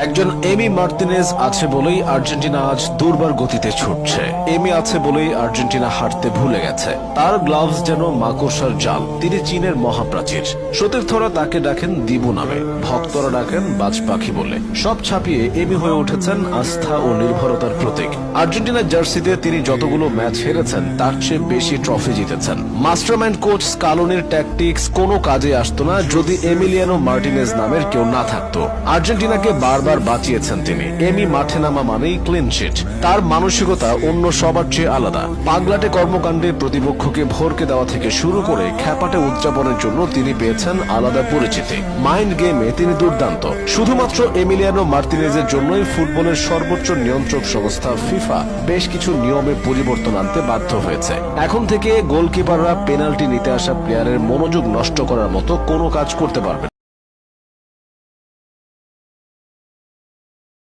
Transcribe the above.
একজন এমি মার্তিনেজ আছে বলেই আর্জেন্টিনা আজ দুর্বার গতিতে ছুটছে। এমি আছে বলেই আর্জেন্টিনা হাঁটতে ভুলে গেছে। তার গ্লাভস যেন মাকড়সার জাল। তিনি চীনের মহাপ্রাচীর। সতীর্থরা তাকে ডাকেন দিবু নামে, ভক্তরা ডাকেন বাজ পাখি বলে। সব ছাপিয়ে এমি হয়ে উঠেছেন আস্থা ও নির্ভরতার প্রতীক। আর্জেন্টিনার জার্সিতে তিনি যতগুলো ম্যাচ হেরেছেন তার চেয়ে বেশি ট্রফি জিতেছেন। মাস্টারমাইন্ড কোচ স্কালোনির ট্যাকটিক্স কোনো কাজে আসতো না যদি এমিলিয়ানো মার্টিনেজ নামের কেউ না থাকতো। আর্জেন্টিনাকে বারবার বাঁচিয়েছেন তিনি। এমি মাঠে নামা মানেই ক্লিন শিট। তার মানসিকতা অন্য সবার চেয়ে আলাদা। পাগলাটে কর্মকাণ্ডে প্রতিপক্ষকে ভরকে দেওয়া থেকে শুরু করে খ্যাপাটে উদযাপনের জন্য তিনি পেয়েছেন আলাদা পরিচিতি। মাইন্ড গেমে তিনি দুর্দান্ত। শুধুমাত্র এমিলিয়ানো মার্তিনেজের জন্যই ফুটবলের সর্বোচ্চ নিয়ন্ত্রক সংস্থা ফিফা বেশ কিছু নিয়মে পরিবর্তন আনতে বাধ্য হয়েছে। এখন থেকে গোলকিপাররা পেনাল্টি নিতে আসা প্লেয়ারের মনোযোগ নষ্ট করার মতো কোনো কাজ করতে পারবে না।